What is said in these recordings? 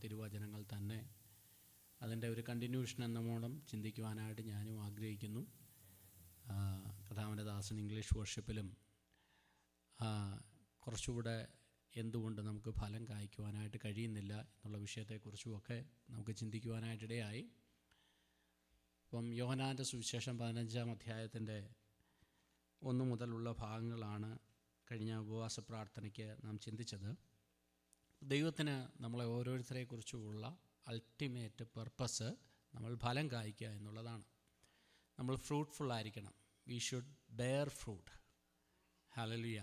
തിരുവചനങ്ങൾ തന്നെ അതിൻ്റെ ഒരു കണ്ടിന്യൂഷൻ എന്ന മൂലം ചിന്തിക്കുവാനായിട്ട് ഞാനും ആഗ്രഹിക്കുന്നു. കർത്താവിൻ്റെ ദാസൻ ഇംഗ്ലീഷ് വർഷിപ്പിലും കുറച്ചുകൂടെ എന്തുകൊണ്ട് നമുക്ക് ഫലം കായ്ക്കുവാനായിട്ട് കഴിയുന്നില്ല എന്നുള്ള വിഷയത്തെക്കുറിച്ചുമൊക്കെ നമുക്ക് ചിന്തിക്കുവാനായിട്ടിടയായി. അപ്പം യോഹന്നാൻ്റെ സുവിശേഷം 15-ാം അധ്യായത്തിൻ്റെ 1 മുതലുള്ള ഭാഗങ്ങളാണ് കഴിഞ്ഞ ഉപവാസ പ്രാർത്ഥനയ്ക്ക് നാം ചിന്തിച്ചത്. ദൈവത്തിന് നമ്മളെ ഓരോരുത്തരെക്കുറിച്ചുമുള്ള അൾട്ടിമേറ്റ് പർപ്പസ് നമ്മൾ ഫലം കായ്ക്കുക എന്നുള്ളതാണ്. നമ്മൾ ഫ്രൂട്ട്ഫുള്ളായിരിക്കണം. We should bear fruit. Hallelujah.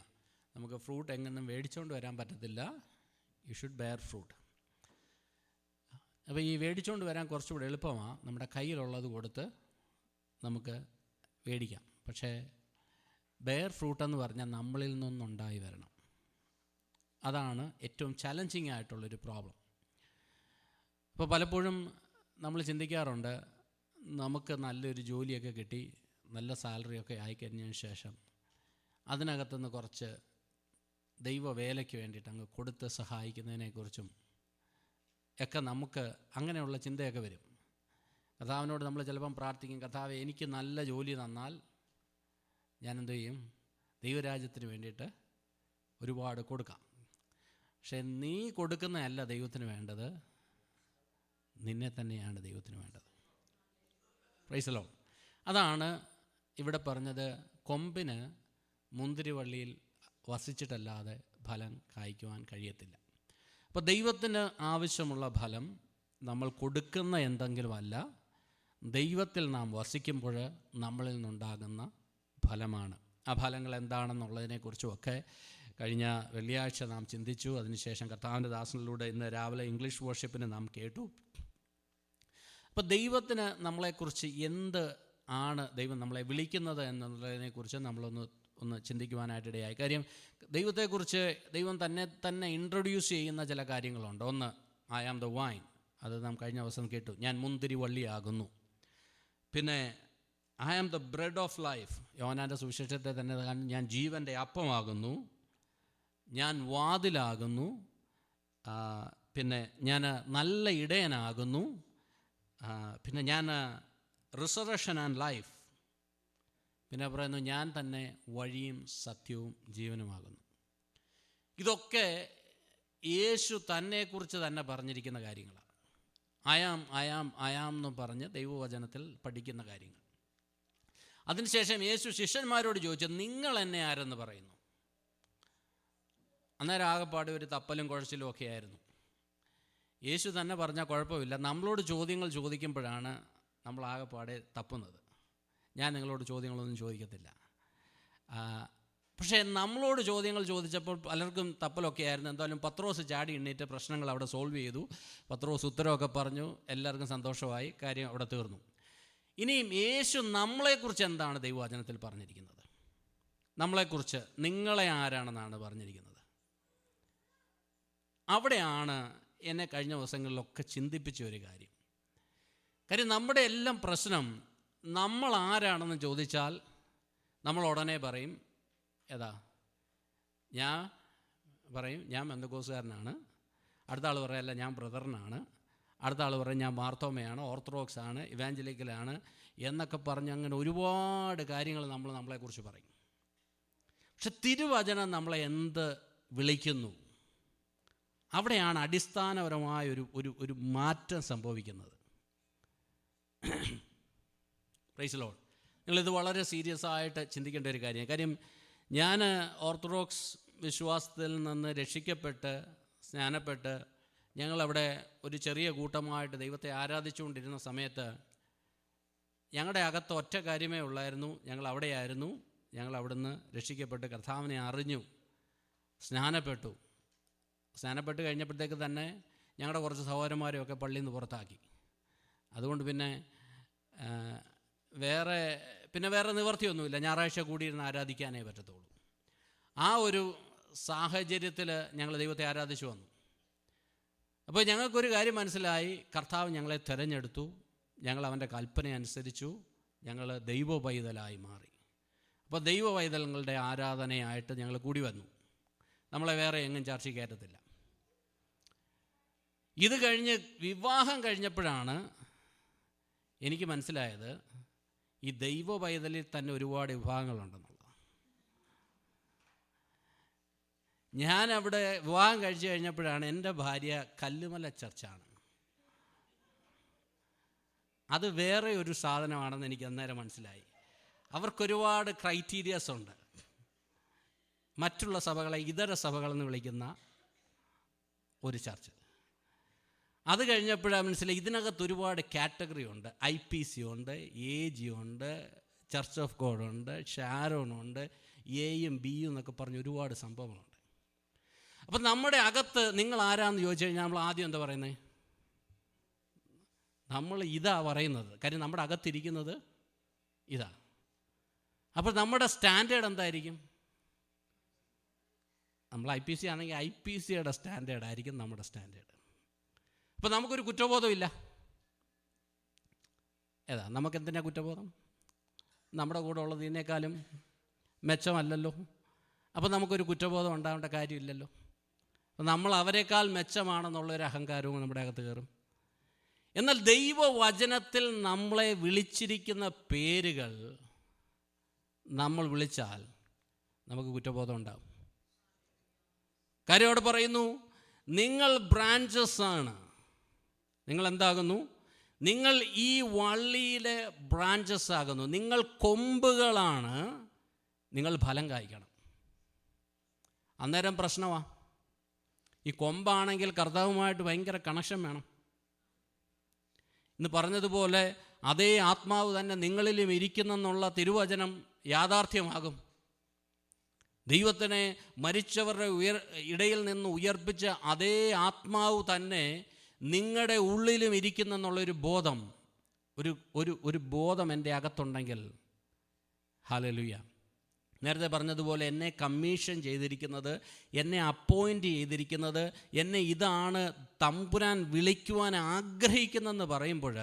നമുക്ക് ഫ്രൂട്ട് എങ്ങൊന്നും മേടിച്ചുകൊണ്ട് വരാൻ പറ്റത്തില്ല. You should bear fruit. അപ്പോൾ ഈ മേടിച്ചുകൊണ്ട് വരാൻ കുറച്ചുകൂടെ എളുപ്പമാണ്. നമ്മുടെ കയ്യിലുള്ളത് കൊടുത്ത് നമുക്ക് മേടിക്കാം. പക്ഷേ ബെയർ ഫ്രൂട്ടെന്ന് പറഞ്ഞാൽ നമ്മളിൽ നിന്നുണ്ടായി വരണം. അതാണ് ഏറ്റവും ചലഞ്ചിങ് ആയിട്ടുള്ളൊരു പ്രോബ്ലം. അപ്പോൾ പലപ്പോഴും നമ്മൾ ചിന്തിക്കാറുണ്ട്, നമുക്ക് നല്ലൊരു ജോലിയൊക്കെ കിട്ടി, നല്ല സാലറിയൊക്കെ ആയിക്കഴിഞ്ഞതിന് ശേഷം അതിനകത്തുനിന്ന് കുറച്ച് ദൈവ വേലയ്ക്ക് വേണ്ടിയിട്ട് അങ്ങ് കൊടുത്ത് സഹായിക്കുന്നതിനെക്കുറിച്ചും ഒക്കെ നമുക്ക് അങ്ങനെയുള്ള ചിന്തയൊക്കെ വരും. കർത്താവിനോട് നമ്മൾ ചിലപ്പം പ്രാർത്ഥിക്കും, കർത്താവേ എനിക്ക് നല്ല ജോലി തന്നാൽ ഞാനെന്ത് ചെയ്യും, ദൈവരാജ്യത്തിന് വേണ്ടിയിട്ട് ഒരുപാട് കൊടുക്കാം. പക്ഷേ നീ കൊടുക്കുന്നതല്ല ദൈവത്തിന് വേണ്ടത്, നിന്നെ തന്നെയാണ് ദൈവത്തിന് വേണ്ടത്. Praise the Lord. അതാണ് ഇവിടെ പറഞ്ഞത്, കൊമ്പിന് മുന്തിരിവള്ളിയിൽ വസിച്ചിട്ടല്ലാതെ ഫലം കായ്ക്കുവാൻ കഴിയത്തില്ല. അപ്പോൾ ദൈവത്തിന് ആവശ്യമുള്ള ഫലം നമ്മൾ കൊടുക്കുന്ന എന്തെങ്കിലുമല്ല, ദൈവത്തിൽ നാം വസിക്കുമ്പോൾ നമ്മളിൽ നിന്നുണ്ടാകുന്ന ഫലമാണ്. ആ ഫലങ്ങൾ എന്താണെന്നുള്ളതിനെക്കുറിച്ചുമൊക്കെ കഴിഞ്ഞ വെള്ളിയാഴ്ച നാം ചിന്തിച്ചു. അതിനുശേഷം കർത്താവിൻ്റെ ദാസനിലൂടെ ഇന്ന് രാവിലെ ഇംഗ്ലീഷ് വർഷിപ്പിന് നാം കേട്ടു. അപ്പോൾ ദൈവത്തിന് നമ്മളെക്കുറിച്ച് എന്ത് ആണ് ദൈവം നമ്മളെ വിളിക്കുന്നത് എന്നുള്ളതിനെക്കുറിച്ച് നമ്മളൊന്ന് ചിന്തിക്കുവാനായിട്ടിടയായി. കാര്യം ദൈവത്തെക്കുറിച്ച് ദൈവം തന്നെ ഇൻട്രൊഡ്യൂസ് ചെയ്യുന്ന ചില കാര്യങ്ങളുണ്ട്. ഒന്ന്, ഐ ആം ദ വൈൻ. അത് നാം കഴിഞ്ഞ ദിവസം കേട്ടു. ഞാൻ മുന്തിരി വള്ളിയാകുന്നു. പിന്നെ I am the bread of life. യോഹന്നാൻ്റെ സുവിശേഷത്തെ തന്നെ ഞാൻ ജീവൻ്റെ അപ്പമാകുന്നു, ഞാൻ വാതിലാകുന്നു, പിന്നെ ഞാൻ നല്ല ഇടയനാകുന്നു, പിന്നെ ഞാൻ റിസറക്ഷൻ ആൻഡ് ലൈഫ്, പിന്നെ പറയുന്നു ഞാൻ തന്നെ വഴിയും സത്യവും ജീവനുമാകുന്നു. ഇതൊക്കെ യേശു തന്നെക്കുറിച്ച് തന്നെ പറഞ്ഞിരിക്കുന്ന കാര്യങ്ങളാണ്. അയാം എന്ന് പറഞ്ഞ് ദൈവവചനത്തിൽ പഠിക്കുന്ന കാര്യങ്ങൾ. അതിനുശേഷം യേശു ശിഷ്യന്മാരോട് ചോദിച്ചു, നിങ്ങൾ എന്നെ ആരെന്ന് പറയുന്നു? അന്നേരം ആകെപ്പാട് ഒരു തപ്പലും കുഴച്ചിലും ഒക്കെ ആയിരുന്നു. യേശു തന്നെ പറഞ്ഞാൽ കുഴപ്പമില്ല, നമ്മളോട് ചോദ്യങ്ങൾ ചോദിക്കുമ്പോഴാണ് നമ്മൾ ആകെപ്പാടെ തപ്പുന്നത്. ഞാൻ നിങ്ങളോട് ചോദ്യങ്ങളൊന്നും ചോദിക്കത്തില്ല. പക്ഷേ നമ്മളോട് ചോദ്യങ്ങൾ ചോദിച്ചപ്പോൾ പലർക്കും തപ്പലൊക്കെ ആയിരുന്നു. എന്തായാലും പത്രോസ് ചാടി എണ്ണീറ്റ് പ്രശ്നങ്ങൾ അവിടെ സോൾവ് ചെയ്തു. പത്രോസ് ഉത്തരവൊക്കെ പറഞ്ഞു, എല്ലാവർക്കും സന്തോഷമായി, കാര്യം അവിടെ തീർന്നു. ഇനിയും യേശു നമ്മളെക്കുറിച്ച് എന്താണ് ദൈവവചനത്തിൽ പറഞ്ഞിരിക്കുന്നത്? നമ്മളെക്കുറിച്ച് നിങ്ങളെ ആരാണെന്നാണ് പറഞ്ഞിരിക്കുന്നത്. അവിടെയാണ് എന്നെ കഴിഞ്ഞ ദിവസങ്ങളിലൊക്കെ ചിന്തിപ്പിച്ച ഒരു കാര്യം. കാര്യം നമ്മുടെ എല്ലാം പ്രശ്നം, നമ്മൾ ആരാണെന്ന് ചോദിച്ചാൽ നമ്മൾ ഉടനെ പറയും, ഞാൻ പറയും ഞാൻ പെന്തക്കോസ്തുകാരനാണ്. അടുത്ത ആൾ പറയല്ല ഞാൻ ബ്രദറിനാണ്. അടുത്ത ആൾ പറയും ഞാൻ മാർത്തോമയാണ്, ഓർത്തഡോക്സ് ആണ്, ഇവാഞ്ചലിക്കലാണ് എന്നൊക്കെ പറഞ്ഞ് അങ്ങനെ ഒരുപാട് കാര്യങ്ങൾ നമ്മളെക്കുറിച്ച് പറയും. പക്ഷെ തിരുവചനം നമ്മളെ എന്ത് വിളിക്കുന്നു? അവിടെയാണ് അടിസ്ഥാനപരമായ ഒരു മാറ്റം സംഭവിക്കുന്നത്. Praise the Lord. നിങ്ങളിത് വളരെ സീരിയസ് ആയിട്ട് ചിന്തിക്കേണ്ട ഒരു കാര്യമാണ്. കാര്യം ഞാൻ ഓർത്തഡോക്സ് വിശ്വാസത്തിൽ നിന്ന് രക്ഷിക്കപ്പെട്ട് സ്നാനപ്പെട്ട് ഞങ്ങളവിടെ ഒരു ചെറിയ കൂട്ടമായിട്ട് ദൈവത്തെ ആരാധിച്ചുകൊണ്ടിരുന്ന സമയത്ത് ഞങ്ങളുടെ അകത്ത് ഒറ്റ കാര്യമേ ഉള്ളായിരുന്നു, ഞങ്ങൾ അവിടെയായിരുന്നു. ഞങ്ങൾ അവിടുന്ന് രക്ഷിക്കപ്പെട്ട് കർത്താവിനെ അറിഞ്ഞു, സ്നാനപ്പെട്ട് കഴിഞ്ഞപ്പോഴത്തേക്ക് തന്നെ ഞങ്ങളുടെ കുറച്ച് സഹോദരന്മാരെയൊക്കെ പള്ളിയിൽ നിന്ന് പുറത്താക്കി. അതുകൊണ്ട് പിന്നെ വേറെ നിവർത്തിയൊന്നുമില്ല, ഞായറാഴ്ച കൂടിയിരുന്ന് ആരാധിക്കാനേ പറ്റത്തുള്ളൂ. ആ ഒരു സാഹചര്യത്തിൽ ഞങ്ങൾ ദൈവത്തെ ആരാധിച്ചു വന്നു. അപ്പോൾ ഞങ്ങൾക്കൊരു കാര്യം മനസ്സിലായി, കർത്താവ് ഞങ്ങളെ തിരഞ്ഞെടുത്തു, ഞങ്ങൾ അവൻ്റെ കൽപ്പന അനുസരിച്ചു, ഞങ്ങൾ ദൈവ പൈതലായി മാറി. അപ്പോൾ ദൈവ പൈതലുകളുടെ ആരാധനയായിട്ട് ഞങ്ങൾ കൂടി വന്നു. നമ്മളെ വേറെ എങ്ങും ചർച്ചയ്ക്ക് കയറ്റത്തില്ല. ഇത് കഴിഞ്ഞ് വിവാഹം കഴിഞ്ഞപ്പോഴാണ് എനിക്ക് മനസ്സിലായത് ഈ ദൈവ പൈതലിൽ തന്നെ ഒരുപാട് വിഭാഗങ്ങളുണ്ടെന്നുള്ളത്. ഞാൻ അവിടെ വിവാഹം കഴിച്ചു കഴിഞ്ഞപ്പോഴാണ് എൻ്റെ ഭാര്യ കല്ലുമല ചർച്ചാണ്. അത് വേറെ ഒരു സാധനമാണെന്ന് എനിക്ക് അന്നേരം മനസ്സിലായി. അവർക്കൊരുപാട് ക്രൈറ്റീരിയസ് ഉണ്ട്. മറ്റുള്ള സഭകളെ ഇതര സഭകളെന്ന് വിളിക്കുന്ന ഒരു ചർച്ച്. അത് കഴിഞ്ഞപ്പോഴാണ് മനസ്സിലായി ഇതിനകത്ത് ഒരുപാട് കാറ്റഗറി ഉണ്ട്. IPC ഉണ്ട്, AG ഉണ്ട്, ചർച്ച് ഓഫ് ഗോഡ് ഉണ്ട്, ഷാരോണുണ്ട്, Aയും Bയും എന്നൊക്കെ പറഞ്ഞ് ഒരുപാട് സംഭവങ്ങളുണ്ട്. അപ്പം നമ്മുടെ അകത്ത് നിങ്ങൾ ആരാന്ന് ചോദിച്ചു കഴിഞ്ഞാൽ നമ്മൾ ആദ്യം എന്താ പറയുന്നത്? നമ്മൾ ഇതാ പറയുന്നത്. കാര്യം നമ്മുടെ അകത്തിരിക്കുന്നത് ഇതാ. അപ്പോൾ നമ്മുടെ സ്റ്റാൻഡേർഡ് എന്തായിരിക്കും? നമ്മൾ IPC ആണെങ്കിൽ IPCയുടെ സ്റ്റാൻഡേർഡ് ആയിരിക്കും നമ്മുടെ സ്റ്റാൻഡേർഡ്. അപ്പോൾ നമുക്കൊരു കുറ്റബോധമില്ല. ഏതാ നമുക്കെന്തിനാ കുറ്റബോധം? നമ്മുടെ കൂടെ ഉള്ളതിനേക്കാളും മെച്ചമല്ലല്ലോ. അപ്പോൾ നമുക്കൊരു കുറ്റബോധം ഉണ്ടാവേണ്ട കാര്യമില്ലല്ലോ. അപ്പോൾ നമ്മൾ അവരെക്കാൾ മെച്ചമാണെന്നുള്ളൊരു അഹങ്കാരവും നമ്മുടെ അകത്ത് കയറും. എന്നാൽ ദൈവവചനത്തിൽ നമ്മളെ വിളിച്ചിരിക്കുന്ന പേരുകൾ നമ്മൾ വിളിച്ചാൽ നമുക്ക് കുറ്റബോധം ഉണ്ടാകും. കാര്യം അവിടെ പറയുന്നു, നിങ്ങൾ ബ്രാഞ്ചസ് ആണ്. നിങ്ങൾ എന്താകുന്നു? നിങ്ങൾ ഈ വള്ളിയിലെ ബ്രാഞ്ചസ് ആകുന്നു. നിങ്ങൾ കൊമ്പുകളാണ്. നിങ്ങൾ ഫലം കായ്ക്കണം. അന്നേരം പ്രശ്നമാണ്. ഈ കൊമ്പാണെങ്കിൽ കർത്താവുമായിട്ട് ഭയങ്കര കണക്ഷൻ വേണം. ഇന്ന് പറഞ്ഞതുപോലെ അതേ ആത്മാവ് തന്നെ നിങ്ങളിലും ഇരിക്കുന്നെന്നുള്ള തിരുവചനം യാഥാർത്ഥ്യമാകും. ദൈവത്തിനെ മരിച്ചവരുടെ ഇടയിൽ നിന്ന് ഉയർപ്പിച്ച അതേ ആത്മാവ് തന്നെ നിങ്ങളുടെ ഉള്ളിലും ഇരിക്കുന്നെന്നുള്ളൊരു ബോധം, ഒരു ബോധം എൻ്റെ അകത്തുണ്ടെങ്കിൽ, ഹല്ലേലൂയ. നേരത്തെ പറഞ്ഞതുപോലെ എന്നെ കമ്മീഷൻ ചെയ്തിരിക്കുന്നത്, എന്നെ അപ്പോയിൻ്റ് ചെയ്തിരിക്കുന്നത്, എന്നെ ഇതാണ് തമ്പുരാൻ വിളിക്കുവാൻ ആഗ്രഹിക്കുന്നതെന്ന് പറയുമ്പോൾ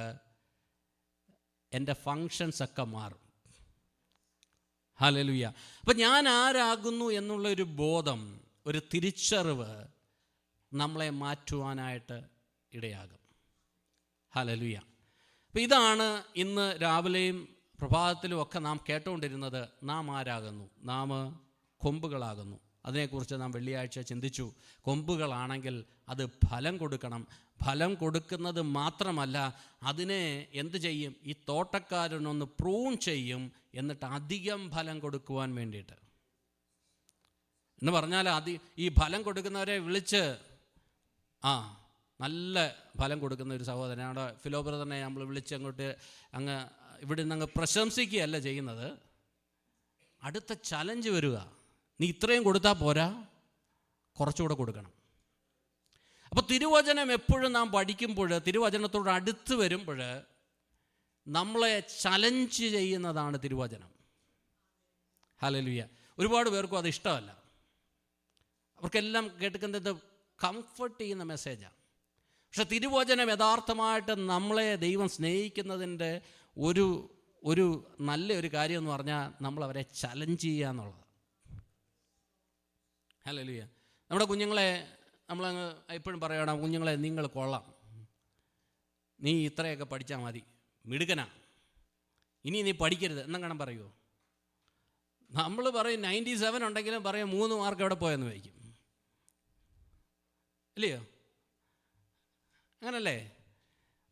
എൻ്റെ ഫങ്ഷൻസൊക്കെ മാറും. ഹല്ലേലൂയ. അപ്പം ഞാൻ ആരാകുന്നു എന്നുള്ളൊരു ബോധം, ഒരു തിരിച്ചറിവ് നമ്മളെ മാറ്റുവാനായിട്ട് ഇടയാകും. ഹല്ലേലൂയ. അപ്പം ഇതാണ് ഇന്ന് രാവിലെയും പ്രഭാതത്തിലും ഒക്കെ നാം കേട്ടുകൊണ്ടിരുന്നത്. നാം ആരാകുന്നു? നാം കൊമ്പുകളാകുന്നു. അതിനെക്കുറിച്ച് നാം വെള്ളിയാഴ്ച ചിന്തിച്ചു. കൊമ്പുകളാണെങ്കിൽ അത് ഫലം കൊടുക്കണം. ഫലം കൊടുക്കുന്നത് മാത്രമല്ല, അതിനെ എന്ത് ചെയ്യും? ഈ തോട്ടക്കാരനൊന്ന് പ്രൂൺ ചെയ്യും, എന്നിട്ട് അധികം ഫലം കൊടുക്കുവാൻ വേണ്ടിയിട്ട്. എന്ന് പറഞ്ഞാൽ ഈ ഫലം കൊടുക്കുന്നവരെ വിളിച്ച് നല്ല ഫലം കൊടുക്കുന്ന ഒരു സഹോദരൻ, അവിടെ ഫിലോബ്രദറിനെ നമ്മൾ വിളിച്ച് അങ്ങോട്ട് ഇവിടെ നിന്ന് പ്രശംസിക്കുകയല്ല ചെയ്യുന്നത്. അടുത്ത ചലഞ്ച് വരിക, നീ ഇത്രയും കൊടുത്താൽ പോരാ, കുറച്ചുകൂടെ കൊടുക്കണം. അപ്പോൾ തിരുവചനം എപ്പോഴും നാം പഠിക്കുമ്പോൾ, തിരുവചനത്തോട് അടുത്ത് വരുമ്പോൾ നമ്മളെ ചലഞ്ച് ചെയ്യുന്നതാണ് തിരുവചനം. ഹല്ലേലൂയ. ഒരുപാട് പേർക്കും അത് ഇഷ്ടമല്ല. അവർക്കെല്ലാം കേൾക്കുന്നത് കംഫർട്ട് ചെയ്യുന്ന മെസ്സേജാണ്. പക്ഷെ തിരുവചനം യഥാർത്ഥമായിട്ട് നമ്മളെ ദൈവം സ്നേഹിക്കുന്നതിൻ്റെ ഒരു നല്ലൊരു കാര്യം എന്ന് പറഞ്ഞാൽ നമ്മൾ അവരെ ചലഞ്ച് ചെയ്യുക എന്നുള്ളതാണ്. ഹല്ലേലൂയ. നമ്മുടെ കുഞ്ഞുങ്ങളെ നമ്മളങ്ങ് എപ്പോഴും പറയണം, കുഞ്ഞുങ്ങളെ നിങ്ങൾ കൊള്ളാം, നീ ഇത്രയൊക്കെ പഠിച്ചാൽ മതി, മിടുക്കനാ, ഇനി നീ പഠിക്കരുത് എന്നെങ്ങനെ പറയുമോ? നമ്മൾ പറയും 97 ഉണ്ടെങ്കിലും പറയും 3 മാർക്ക് എവിടെ പോയെന്ന് വയ്ക്കും, ഇല്ലയോ? അങ്ങനല്ലേ?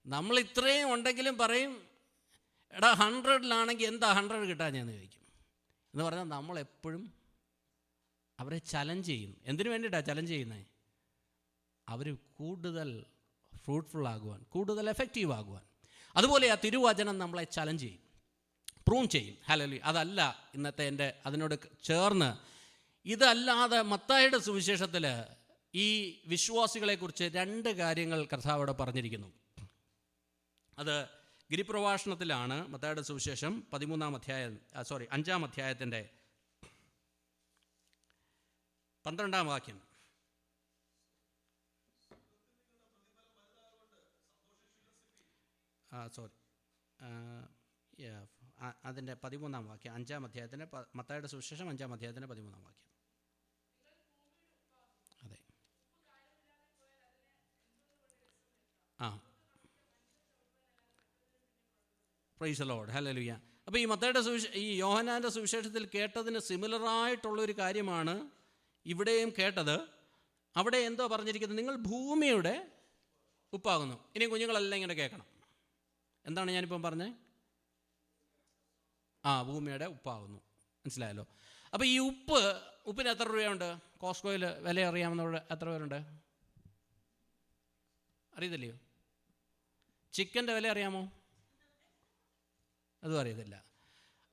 നമ്മൾ ഇത്രയും ഉണ്ടെങ്കിലും പറയും, എടാ 100-ലാണെങ്കിൽ എന്താ 100 കിട്ടാഞ്ഞെന്ന് ചോദിക്കും. എന്ന് പറഞ്ഞാൽ നമ്മളെപ്പോഴും അവരെ ചലഞ്ച് ചെയ്യും. എന്തിനു വേണ്ടിയിട്ടാണ് ചലഞ്ച് ചെയ്യുന്നത്? അവർ കൂടുതൽ ഫ്രൂട്ട്ഫുൾ ആകുവാൻ, കൂടുതൽ എഫക്റ്റീവ് ആകുവാൻ. അതുപോലെ ആ തിരുവചനം നമ്മളെ ചലഞ്ച് ചെയ്യും, പ്രൂൺ ചെയ്യും. ഹല്ലേലൂയ. അതല്ല ഇന്നത്തെ എൻ്റെ അതിനോട് ചേർന്ന്, ഇതല്ലാതെ മത്തായിയുടെ സുവിശേഷത്തിൽ ഈ വിശ്വാസികളെക്കുറിച്ച് 2 കാര്യങ്ങൾ കർത്താവ് പറഞ്ഞിരിക്കുന്നു. അത് ഗിരിപ്രഭാഷണത്തിലാണ്. മത്തായിയുടെ സുവിശേഷം 5-ാം അധ്യായത്തിൻ്റെ 12-ാം വാക്യം. അതിൻ്റെ 13-ാം വാക്യം, 5-ാം അധ്യായത്തിൻ്റെ മത്തായിയുടെ സുവിശേഷം 5-ാം അധ്യായത്തിൻ്റെ 13-ാം വാക്യം. അതെ, ആ, പ്രൈസ് ദി ലോർഡ്, ഹല്ലേലൂയ. അപ്പോൾ ഈ യോഹന്നാൻ്റെ സുവിശേഷത്തിൽ കേട്ടതിന് സിമിലറായിട്ടുള്ളൊരു കാര്യമാണ് ഇവിടെയും കേട്ടത്. അവിടെ എന്തോ പറഞ്ഞിരിക്കുന്നത്, നിങ്ങൾ ഭൂമിയുടെ ഉപ്പാകുന്നു. ഇനി കുഞ്ഞുങ്ങളെല്ലാം ഇങ്ങനെ കേൾക്കണം. എന്താണ് ഞാനിപ്പം പറഞ്ഞത്? ഭൂമിയുടെ ഉപ്പാകുന്നു. മനസ്സിലായല്ലോ? അപ്പോൾ ഈ ഉപ്പിന് എത്ര രൂപയുണ്ട്? കോസ്കോയിൽ വില അറിയാവുന്നവരുടെ എത്ര പേരുണ്ട്? അറിയത്തില്ലയോ? ചിക്കൻ്റെ വില അറിയാമോ? അതും അറിയത്തില്ല.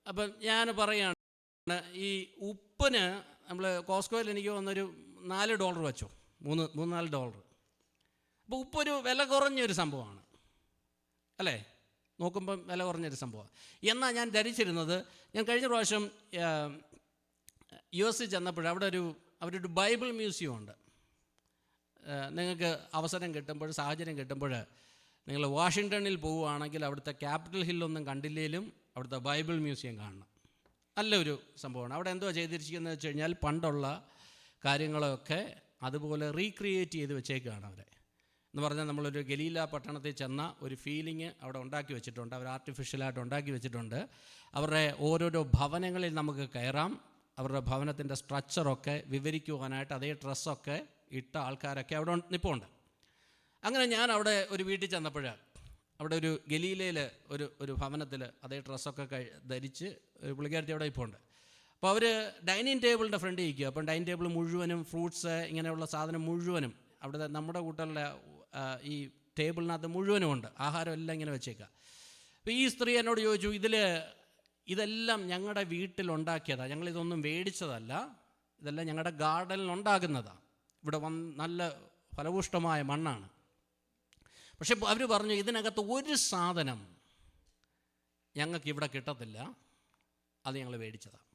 അപ്പം ഞാൻ പറയുകയാണ്, ഈ ഉപ്പിന് നമ്മൾ കോസ്കോയിൽ എനിക്ക് വന്നൊരു $4 വെച്ചോ, $3-4. അപ്പോൾ ഉപ്പൊരു വില കുറഞ്ഞൊരു സംഭവമാണ് അല്ലേ? നോക്കുമ്പം വില കുറഞ്ഞൊരു സംഭവമാണ്. എന്നാൽ ഞാൻ ധരിച്ചിരുന്നത്, ഞാൻ കഴിഞ്ഞ പ്രാവശ്യം US ചെന്നപ്പോൾ അവരൊരു ബൈബിൾ മ്യൂസിയം ഉണ്ട്. നിങ്ങൾക്ക് അവസരം കിട്ടുമ്പോൾ, സാഹചര്യം കിട്ടുമ്പോൾ നിങ്ങൾ വാഷിങ്ടണിൽ പോവുകയാണെങ്കിൽ അവിടുത്തെ ക്യാപിറ്റൽ ഹില്ലൊന്നും കണ്ടില്ലെങ്കിലും അവിടുത്തെ ബൈബിൾ മ്യൂസിയം കാണണം. നല്ലൊരു സംഭവമാണ്. അവിടെ എന്തോ ചെയ്തിരിക്കുന്നത് വെച്ച് കഴിഞ്ഞാൽ പണ്ടുള്ള കാര്യങ്ങളൊക്കെ അതുപോലെ റീക്രിയേറ്റ് ചെയ്ത് വെച്ചേക്കുകയാണ് അവരെ. എന്ന് പറഞ്ഞാൽ നമ്മളൊരു ഗലീല പട്ടണത്തിൽ ചെന്ന ഒരു ഫീലിംഗ് അവിടെ ഉണ്ടാക്കി വെച്ചിട്ടുണ്ട്. അവർ ആർട്ടിഫിഷ്യലായിട്ട് ഉണ്ടാക്കി വെച്ചിട്ടുണ്ട്. അവരുടെ ഓരോരോ ഭവനങ്ങളിൽ നമുക്ക് കയറാം. അവരുടെ ഭവനത്തിൻ്റെ സ്ട്രക്ചറൊക്കെ വിവരിക്കുവാനായിട്ട് അതേ ഡ്രസ്സൊക്കെ ഇട്ട ആൾക്കാരൊക്കെ അവിടെ നിൽപ്പുണ്ട്. അങ്ങനെ ഞാൻ അവിടെ ഒരു വീട്ടിൽ ചെന്നപ്പോൾ അവിടെ ഒരു ഗലീലയിൽ ഒരു ഭവനത്തിൽ അതേ ഡ്രസ്സൊക്കെ ധരിച്ച് ഒരു പുള്ളിക്കാരത്തി അവിടെ ഇപ്പോൾ ഉണ്ട്. അപ്പോൾ അവർ ഡൈനിങ് ടേബിളിൻ്റെ ഫ്രണ്ടിൽ ഇരിക്കുക. അപ്പം ഡൈനിങ് ടേബിൾ മുഴുവനും ഫ്രൂട്ട്സ് ഇങ്ങനെയുള്ള സാധനം മുഴുവനും അവിടെ നമ്മുടെ കൂട്ടരുടെ ഈ ടേബിളിനകത്ത് മുഴുവനും ഉണ്ട്. ആഹാരം എല്ലാം ഇങ്ങനെ വെച്ചേക്കുക. അപ്പോൾ ഈ സ്ത്രീ എന്നോട് ചോദിച്ചു, ഇതെല്ലാം ഞങ്ങളുടെ വീട്ടിലുണ്ടാക്കിയതാണ്, ഞങ്ങളിതൊന്നും മേടിച്ചതല്ല, ഇതെല്ലാം ഞങ്ങളുടെ ഗാർഡനിൽ ഉണ്ടാകുന്നതാണ്. ഇവിടെ നല്ല ഫലപുഷ്ടമായ മണ്ണാണ്. പക്ഷെ അവർ പറഞ്ഞു, ഇതിനകത്ത് ഒരു സാധനം ഞങ്ങൾക്ക് ഇവിടെ കിട്ടത്തില്ല, അത് ഞങ്ങൾ മേടിച്ചതാണ്.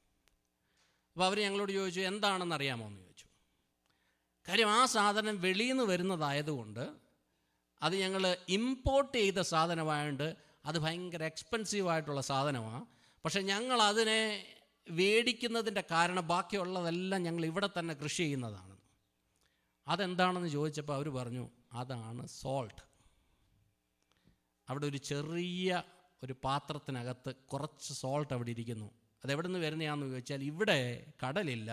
അപ്പോൾ അവർ ഞങ്ങളോട് ചോദിച്ചു, എന്താണെന്ന് അറിയാമോ എന്ന് ചോദിച്ചു. കാര്യം ആ സാധനം വെളിയിൽ നിന്ന് വരുന്നതായതുകൊണ്ട്, അത് ഞങ്ങൾ ഇമ്പോർട്ട് ചെയ്ത സാധനമായതുകൊണ്ട് അത് ഭയങ്കര എക്സ്പെൻസീവായിട്ടുള്ള സാധനമാണ്. പക്ഷെ ഞങ്ങൾ അതിനെ മേടിക്കുന്നതിൻ്റെ കാരണം ബാക്കിയുള്ളതെല്ലാം ഞങ്ങൾ ഇവിടെ തന്നെ കൃഷി ചെയ്യുന്നതാണ്. അതെന്താണെന്ന് ചോദിച്ചപ്പോൾ അവർ പറഞ്ഞു, അതാണ് സോൾട്ട്. അവിടെ ഒരു ചെറിയ ഒരു പാത്രത്തിനകത്ത് കുറച്ച് സോൾട്ട് അവിടെ ഇരിക്കുന്നു. അതെവിടെ നിന്ന് വരുന്നതാണെന്ന് ചോദിച്ചാൽ, ഇവിടെ കടലില്ല,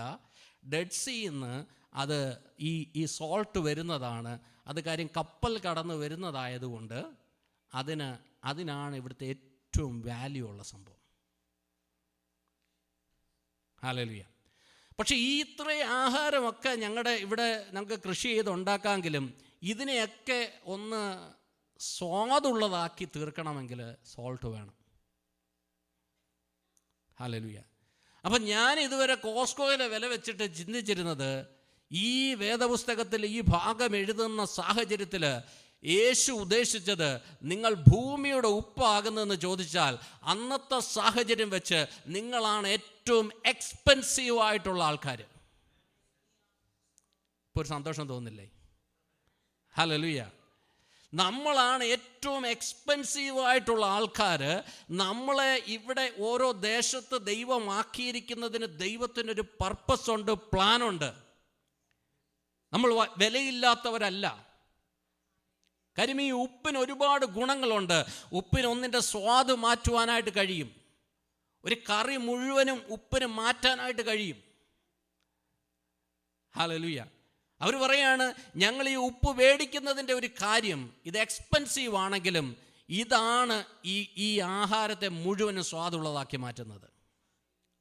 ഡെഡ് സീയിൽ നിന്ന് അത് ഈ സോൾട്ട് വരുന്നതാണ്. അത് കാര്യം കപ്പൽ കടന്ന് വരുന്നതായതുകൊണ്ട് അതിനാണ് ഇവിടുത്തെ ഏറ്റവും വാല്യൂ ഉള്ള സംഭവം. ഹല്ലേലൂയ. പക്ഷേ ഈ ഇത്രയും ആഹാരമൊക്കെ ഞങ്ങളുടെ ഇവിടെ നമുക്ക് കൃഷി ചെയ്ത് ഉണ്ടാക്കാമെങ്കിലും ഇതിനെയൊക്കെ ഒന്ന് സ്വാദുള്ളതാക്കി തീർക്കണമെങ്കിൽ സോൾട്ട് വേണം. ഹല്ലേലൂയ. അപ്പം ഞാൻ ഇതുവരെ കോസ്കോയിലെ വില വെച്ചിട്ട് ചിന്തിച്ചിരുന്നത്, ഈ വേദപുസ്തകത്തിൽ ഈ ഭാഗം എഴുതുന്ന സാഹചര്യത്തിൽ യേശു ഉദ്ദേശിച്ചത് നിങ്ങൾ ഭൂമിയുടെ ഉപ്പാകുന്നതെന്ന് ചോദിച്ചാൽ അന്നത്തെ സാഹചര്യം വെച്ച് നിങ്ങളാണ് ഏറ്റവും എക്സ്പെൻസീവായിട്ടുള്ള ആൾക്കാർ. ഇപ്പോൾ ഒരു സന്തോഷം തോന്നില്ലേ? ഹല്ലേലൂയ. നമ്മളാണ് ഏറ്റവും എക്സ്പെൻസീവായിട്ടുള്ള ആൾക്കാർ. നമ്മളെ ഇവിടെ ഓരോ ദേശത്ത് ദൈവമാക്കിയിരിക്കുന്നതിന് ദൈവത്തിനൊരു പർപ്പസ് ഉണ്ട്, പ്ലാനുണ്ട്. നമ്മൾ വിലയില്ലാത്തവരല്ല. കാര്യം ഈ ഉപ്പിന് ഒരുപാട് ഗുണങ്ങളുണ്ട്. ഉപ്പിന് ഒന്നിൻ്റെ സ്വാദ് മാറ്റുവാനായിട്ട് കഴിയും. ഒരു കറി മുഴുവനും ഉപ്പിന് മാറ്റാനായിട്ട് കഴിയും. ഹല്ലേലൂയ. അവർ പറയാണ്, ഞങ്ങൾ ഈ ഉപ്പ് മേടിക്കുന്നതിൻ്റെ ഒരു കാര്യം, ഇത് എക്സ്പെൻസീവ് ആണെങ്കിലും ഇതാണ് ഈ ആഹാരത്തെ മുഴുവനും സ്വാദുള്ളതാക്കി മാറ്റുന്നത്.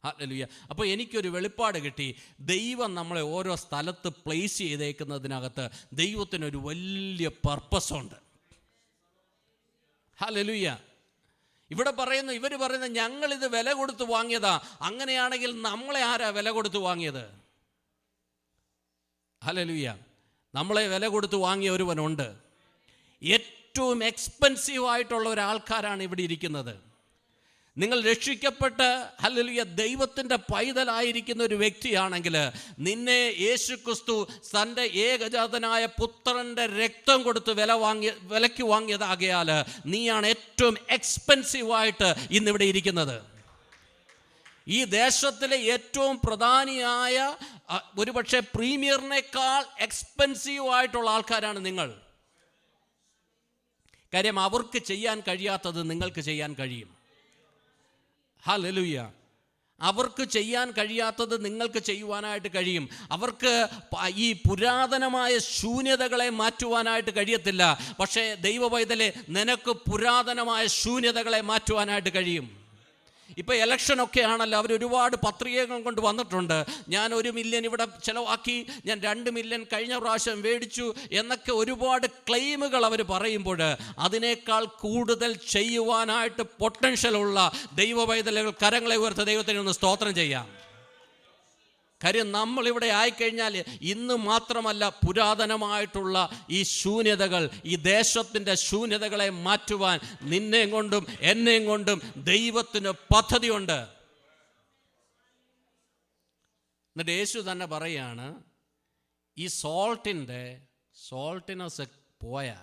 ഹല്ലേലൂയ. അപ്പോൾ എനിക്കൊരു വെളിപ്പാട് കിട്ടി. ദൈവം നമ്മളെ ഓരോ സ്ഥലത്ത് പ്ലേസ് ചെയ്തേക്കുന്നതിനകത്ത് ദൈവത്തിനൊരു വലിയ പർപ്പസുണ്ട്. ഹല്ലേലൂയ. ഇവർ പറയുന്ന ഞങ്ങളിത് വില കൊടുത്ത് വാങ്ങിയതാ. അങ്ങനെയാണെങ്കിൽ നമ്മളെ ആരാ വില കൊടുത്ത് വാങ്ങിയത്? ഹല്ലേലൂയ. നമ്മളെ വില കൊടുത്ത് വാങ്ങിയ ഒരുവനുണ്ട്. ഏറ്റവും എക്സ്പെൻസീവായിട്ടുള്ള ഒരാൾക്കാരാണ് ഇവിടെ ഇരിക്കുന്നത്. നിങ്ങൾ രക്ഷിക്കപ്പെട്ട് ഹല്ലേലൂയ ദൈവത്തിൻ്റെ പൈതലായിരിക്കുന്ന ഒരു വ്യക്തിയാണെങ്കിൽ നിന്നെ യേശുക്രിസ്തു തൻ്റെ ഏകജാതനായ പുത്രൻ്റെ രക്തം കൊടുത്ത് വിലയ്ക്ക് വാങ്ങിയതാകയാൽ നീയാണ് ഏറ്റവും എക്സ്പെൻസീവായിട്ട് ഇന്നിവിടെ ഇരിക്കുന്നത്. ഈ ദേശത്തിലെ ഏറ്റവും പ്രധാനിയായ ഒരുപക്ഷെ പ്രീമിയറിനേക്കാൾ എക്സ്പെൻസീവായിട്ടുള്ള ആൾക്കാരാണ് നിങ്ങൾ. കാര്യം അവർക്ക് ചെയ്യാൻ കഴിയാത്തത് നിങ്ങൾക്ക് ചെയ്യാൻ കഴിയും. ഹല്ലേലൂയ. അവർക്ക് ചെയ്യാൻ കഴിയാത്തത് നിങ്ങൾക്ക് ചെയ്യുവാനായിട്ട് കഴിയും. അവർക്ക് ഈ പുരാതനമായ ശൂന്യതകളെ മാറ്റുവാനായിട്ട് കഴിയത്തില്ല. പക്ഷേ ദൈവപൈതലേ, നിനക്ക് പുരാതനമായ ശൂന്യതകളെ മാറ്റുവാനായിട്ട് കഴിയും. ഇപ്പോൾ ഇലക്ഷനൊക്കെ ആണല്ലോ, അവർ ഒരുപാട് പത്രികകൾ കൊണ്ട് വന്നിട്ടുണ്ട്. ഞാൻ 1 മില്യൺ ഇവിടെ ചിലവാക്കി, ഞാൻ 2 മില്യൺ കഴിഞ്ഞ പ്രാവശ്യം മേടിച്ചു എന്നൊക്കെ ഒരുപാട് ക്ലെയിമുകൾ അവർ പറയുമ്പോൾ അതിനേക്കാൾ കൂടുതൽ ചെയ്യുവാനായിട്ട് പൊട്ടൻഷ്യലുള്ള ദൈവപൈതലുകൾ കരങ്ങളെ ഉയർത്തി ദൈവത്തിന് ഒന്ന് സ്തോത്രം ചെയ്യാം. കാര്യം നമ്മളിവിടെ ആയിക്കഴിഞ്ഞാൽ ഇന്ന് മാത്രമല്ല, പുരാതനമായിട്ടുള്ള ഈ ശൂന്യതകൾ, ഈ ദേശത്തിൻ്റെ ശൂന്യതകളെ മാറ്റുവാൻ നിന്നെയും കൊണ്ടും എന്നെയും കൊണ്ടും ദൈവത്തിന് പദ്ധതിയുണ്ട്. എന്നിട്ട് യേശു തന്നെ പറയാണ്, ഈ സോൾട്ടിനസ് പോയാ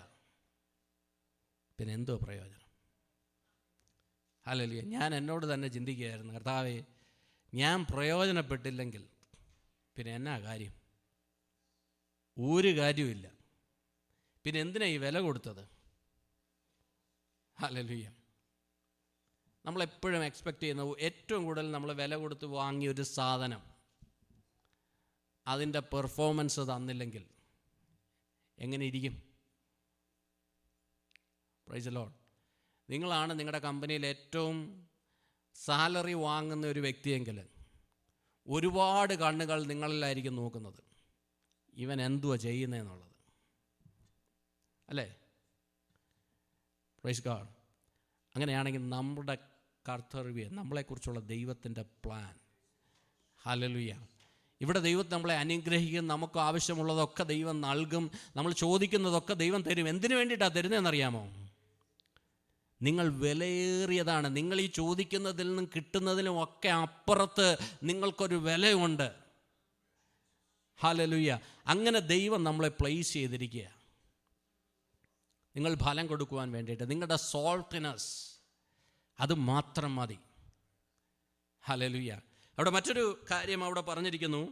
പിന്നെ എന്തോ പ്രയോജനം? ഹല്ലേലൂയ. ഞാൻ എന്നോട് തന്നെ ചിന്തിക്കുകയായിരുന്നു, കർത്താവേ, ഞാൻ പ്രയോജനപ്പെട്ടില്ലെങ്കിൽ പിന്നെ എന്നാ കാര്യം? ഒരു കാര്യമില്ല. പിന്നെ എന്തിനാ ഈ വില കൊടുത്തത്? ഹല്ലേലൂയ. നമ്മളെപ്പോഴും എക്സ്പെക്റ്റ് ചെയ്യുന്ന ഏറ്റവും കൂടുതൽ നമ്മൾ വില കൊടുത്ത് വാങ്ങിയൊരു സാധനം അതിൻ്റെ പെർഫോമൻസ് തന്നില്ലെങ്കിൽ എങ്ങനെ ഇരിക്കും? Praise the Lord. നിങ്ങളാണ് നിങ്ങളുടെ കമ്പനിയിൽ ഏറ്റവും സാലറി വാങ്ങുന്ന ഒരു വ്യക്തിയെങ്കിൽ ഒരുപാട് കണ്ണുകൾ നിങ്ങളിലായിരിക്കും നോക്കുന്നത്, ഇവൻ എന്തുവാ ചെയ്യുന്നതെന്നുള്ളത്, അല്ലേ? Praise God. അങ്ങനെയാണെങ്കിൽ നമ്മുടെ കർത്തവ്യം, നമ്മളെക്കുറിച്ചുള്ള ദൈവത്തിൻ്റെ പ്ലാൻ, ഹല്ലേലൂയ. ഇവിടെ ദൈവം നമ്മളെ അനുഗ്രഹിക്കും, നമുക്ക് ആവശ്യമുള്ളതൊക്കെ ദൈവം നൽകും, നമ്മൾ ചോദിക്കുന്നതൊക്കെ ദൈവം തരും. എന്തിനു വേണ്ടിയിട്ടാണ് തരുന്നതെന്നറിയാമോ? നിങ്ങൾ വിലയേറിയതാണ്. നിങ്ങൾ ഈ ചോദിക്കുന്നതിൽ നിന്നും കിട്ടുന്നതിനും ഒക്കെ അപ്പുറത്ത് നിങ്ങൾക്കൊരു വിലയുണ്ട്. ഹല്ലേലൂയ. അങ്ങനെ ദൈവം നമ്മളെ പ്ലേസ് ചെയ്തിരിക്കുക, നിങ്ങൾ ഫലം കൊടുക്കുവാൻ വേണ്ടിയിട്ട്. നിങ്ങളുടെ സോൾട്ടിനസ് അത് മാത്രം മതി. ഹല്ലേലൂയ. അവിടെ മറ്റൊരു കാര്യം അവിടെ പറഞ്ഞിരിക്കുന്നു.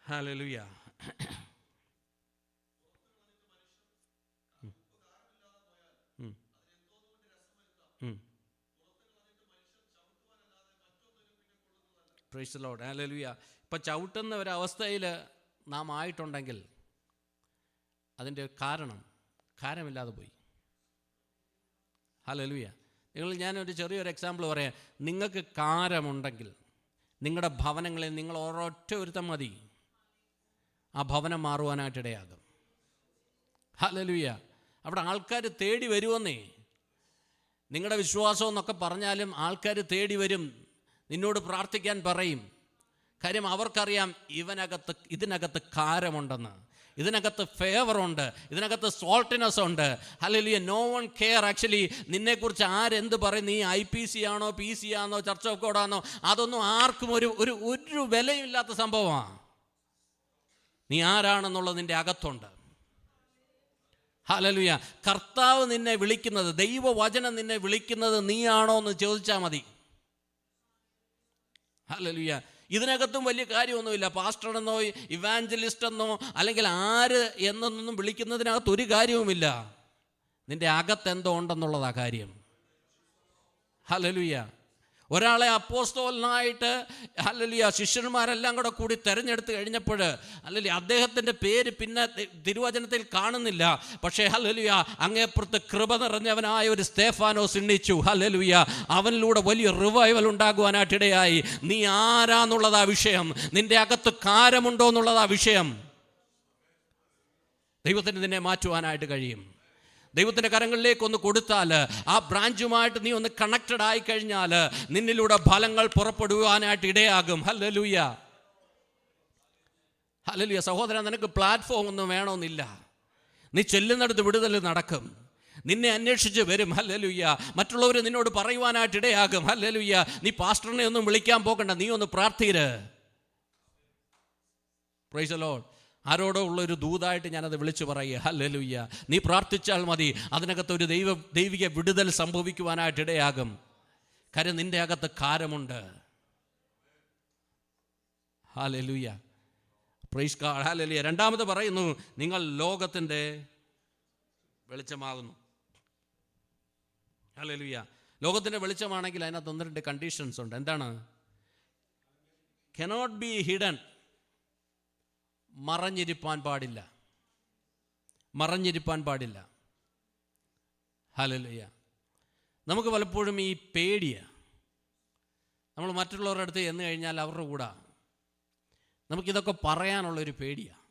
Hallelujah. Praise the Lord. Hallelujah. ഇപ്പം ചവിട്ടുന്ന ഒരവസ്ഥയിൽ നാം ആയിട്ടുണ്ടെങ്കിൽ അതിൻ്റെ കാരണമില്ലാതെ പോയി. ഹല്ലേലൂയ. ഞാനൊരു ചെറിയൊരു എക്സാമ്പിൾ പറയാം. നിങ്ങൾക്ക് കാരമുണ്ടെങ്കിൽ നിങ്ങളുടെ ഭവനങ്ങളിൽ നിങ്ങൾ ഒരൊറ്റ ഒരുത്തം മതി, ആ ഭവനം മാറുവാനായിട്ടിടയാകും. ഹല്ലേലൂയ. അവിടെ ആൾക്കാർ തേടി വരുമെന്നേ. നിങ്ങളുടെ വിശ്വാസം എന്നൊക്കെ പറഞ്ഞാലും ആൾക്കാർ തേടി വരും, നിന്നോട് പ്രാർത്ഥിക്കാൻ പറയും. കാര്യം അവർക്കറിയാം ഇതിനകത്ത് കാരമുണ്ടെന്ന്, ഇതിനകത്ത് ഫേവറുണ്ട്, ഇതിനകത്ത് സോൾട്ടിനെസ് ഉണ്ട്. Hallelujah. No one care actually നിന്നെക്കുറിച്ച് ആരെന്ത് പറയും, നീ IPC ആണോ PC ആണോ ചർച്ച് ഓഫ് ഗോഡ് ആണോ, അതൊന്നും ആർക്കും ഒരു വിലയില്ലാത്ത സംഭവമാണ്. നീ ആരാണെന്നുള്ളത് നിൻ്റെ അകത്തുണ്ട്. ഹല്ലേലൂയ. കർത്താവ് നിന്നെ വിളിക്കുന്നത്, ദൈവവചനം നിന്നെ വിളിക്കുന്നത് നീയാണോ എന്ന് ചോദിച്ചാൽ മതി. ഹല്ലേലൂയ. ഇതിനകത്തും വലിയ കാര്യമൊന്നുമില്ല. പാസ്റ്റർ എന്നോ ഇവാഞ്ചലിസ്റ്റ് എന്നോ അല്ലെങ്കിൽ ആര് എന്നൊന്നും വിളിക്കുന്നതിനകത്ത് ഒരു കാര്യവുമില്ല. നിൻ്റെ അകത്ത് എന്തോ ഉണ്ടെന്നുള്ളതാ കാര്യം. ഹല്ലേലൂയ. ഒരാളെ അപ്പോസ്തലനായിട്ട് ഹല്ലേലൂയ ശിഷ്യന്മാരെല്ലാം കൂടി തിരഞ്ഞെടുത്ത് കഴിഞ്ഞപ്പോൾ ഹല്ലേലൂയ അദ്ദേഹത്തിൻ്റെ പേര് പിന്നെ തിരുവചനത്തിൽ കാണുന്നില്ല. പക്ഷേ ഹല്ലേലൂയ അങ്ങേപ്പുറത്ത് കൃപ നിറഞ്ഞവനായ ഒരു സ്തേഫാനോസ് എണ്ണിച്ചു. ഹല്ലേലൂയ. അവനിലൂടെ വലിയ റിവൈവൽ ഉണ്ടാകുവാനായിട്ടിടയായി. നീ ആരാന്നുള്ളതാ വിഷയം, നിൻ്റെ അകത്ത് കാരമുണ്ടോ എന്നുള്ളതാ വിഷയം. ദൈവത്തിന് നിന്നെ മാറ്റുവാനായിട്ട് കഴിയും. ദൈവത്തിൻ്റെ കരങ്ങളിലേക്ക് ഒന്ന് കൊടുത്താൽ, ആ ബ്രാഞ്ചുമായിട്ട് നീ ഒന്ന് കണക്റ്റഡ് ആയി കഴിഞ്ഞാൽ നിന്നിലൂടെ ഫലങ്ങൾ പുറപ്പെടുവാനായിട്ട് ഇടയാകും. ഹല്ലേലൂയ. ഹല്ലേലൂയ. സഹോദരൻ, നിനക്ക് പ്ലാറ്റ്ഫോം ഒന്നും വേണമെന്നില്ല. നീ ചെല്ലുന്നിടത്ത് വിടുതൽ നടക്കും, നിന്നെ അന്വേഷിച്ച് വരും. ഹല്ലേലൂയ. മറ്റുള്ളവർ നിന്നോട് പറയുവാനായിട്ട് ഇടയാകും. ഹല്ലേലൂയ. നീ പാസ്റ്ററിനെ ഒന്നും വിളിക്കാൻ പോകണ്ട, നീ ഒന്ന് പ്രാർത്ഥിര്. Praise the Lord. ആരോടോ ഉള്ളൊരു ദൂതായിട്ട് ഞാനത് വിളിച്ചു പറയുക. ഹല്ലേലൂയ. നീ പ്രാർത്ഥിച്ചാൽ മതി, അതിനകത്തൊരു ദൈവിക വിടുതൽ സംഭവിക്കുവാനായിട്ടിടയാകും. കാര്യം നിൻ്റെ അകത്ത് കാരമുണ്ട്. ഹല്ലേലൂയ. Praise God, hallelujah. രണ്ടാമത് പറയുന്നു, നിങ്ങൾ ലോകത്തിൻ്റെ വെളിച്ചമാകുന്നു. ഹല്ലേലൂയ. ലോകത്തിൻ്റെ വെളിച്ചമാണെങ്കിൽ അതിനകത്ത് 1-2 കണ്ടീഷൻസ് ഉണ്ട്. എന്താണ്? കനോട്ട് ബി ഹിഡൻ, മറഞ്ഞിരിപ്പാൻ പാടില്ല, മറഞ്ഞിരിപ്പാൻ പാടില്ല. ഹല്ലേലൂയ. നമുക്ക് പലപ്പോഴും ഈ പേടിയാണ്. നമ്മൾ മറ്റുള്ളവരുടെ അടുത്ത് ചെന്ന് കഴിഞ്ഞാൽ അവരുടെ കൂടെ നമുക്കിതൊക്കെ പറയാനുള്ളൊരു പേടിയാണ്.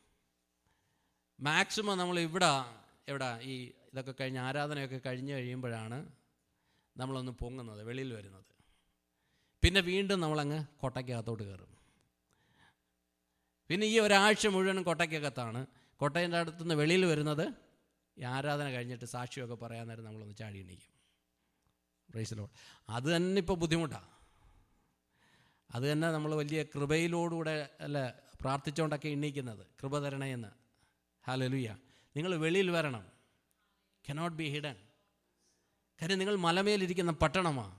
മാക്സിമം നമ്മൾ എവിടെ ഈ ഇതൊക്കെ കഴിഞ്ഞ് ആരാധനയൊക്കെ കഴിഞ്ഞ് കഴിയുമ്പോഴാണ് നമ്മളൊന്ന് പൊങ്ങുന്നത്, വെളിയിൽ വരുന്നത്. പിന്നെ വീണ്ടും നമ്മളങ്ങ് കൊട്ടയ്ക്കകത്തോട്ട് കയറും. പിന്നെ ഈ ഒരാഴ്ച മുഴുവനും കൊട്ടയ്ക്കകത്താണ്. കൊട്ടയുടെ അടുത്തുനിന്ന് വെളിയിൽ വരുന്നത് ഈ ആരാധന കഴിഞ്ഞിട്ട് സാക്ഷിയൊക്കെ പറയാൻ നേരം നമ്മളൊന്ന് ചാടി എണീക്കും. Praise the Lord. അത് തന്നെ ഇപ്പോൾ ബുദ്ധിമുട്ടാണ്. അത് തന്നെ നമ്മൾ വലിയ കൃപയിലോടുകൂടെ അല്ല പ്രാർത്ഥിച്ചുകൊണ്ടൊക്കെ എണീക്കുന്നത്, കൃപ തരണേന്ന്. ഹല്ലേലൂയ. നിങ്ങൾ വെളിയിൽ വരണം. Cannot be hidden. കാര്യം നിങ്ങൾ മലമേലിരിക്കുന്ന പട്ടണമാണ്.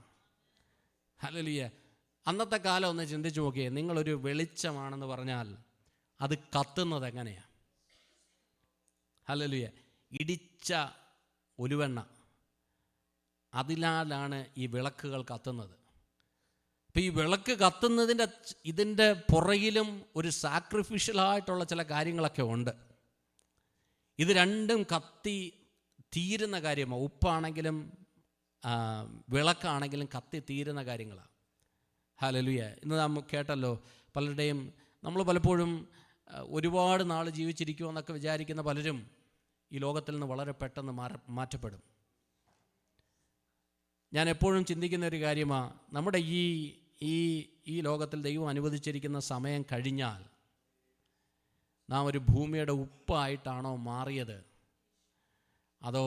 ഹല്ലേലൂയ. അന്നത്തെ കാലം ഒന്ന് ചിന്തിച്ചു നോക്കിയേ. നിങ്ങളൊരു വെളിച്ചമാണെന്ന് പറഞ്ഞാൽ അത് കത്തുന്നത് എങ്ങനെയാണ്? ഹല്ലേലൂയ. ഇടിച്ച ഒലുവെണ്ണ, അതിനാലാണ് ഈ വിളക്കുകൾ കത്തുന്നത്. അപ്പോൾ ഈ വിളക്ക് കത്തുന്നതിൻ്റെ ഇതിൻ്റെ പുറകിലും ഒരു സാക്രിഫിഷ്യലായിട്ടുള്ള ചില കാര്യങ്ങളൊക്കെ ഉണ്ട്. ഇത് രണ്ടും കത്തി തീരുന്ന കാര്യമാണ്. ഉപ്പാണെങ്കിലും വിളക്കാണെങ്കിലും കത്തി തീരുന്ന കാര്യങ്ങളാണ്. ഹല്ലേലൂയ. ഇന്ന് നാം കേട്ടല്ലോ, പലരുടെയും നമ്മൾ പലപ്പോഴും ഒരുപാട് നാൾ ജീവിച്ചിരിക്കുമെന്നൊക്കെ വിചാരിക്കുന്ന പലരും ഈ ലോകത്തിൽ നിന്ന് വളരെ പെട്ടെന്ന് മാറ്റപ്പെടും. ഞാൻ എപ്പോഴും ചിന്തിക്കുന്ന ഒരു കാര്യമാണ്, നമ്മുടെ ഈ ലോകത്തിൽ ദൈവം അനുവദിച്ചിരിക്കുന്ന സമയം കഴിഞ്ഞാൽ നാം ഒരു ഭൂമിയുടെ ഉപ്പായിട്ടാണോ മാറിയത്, അതോ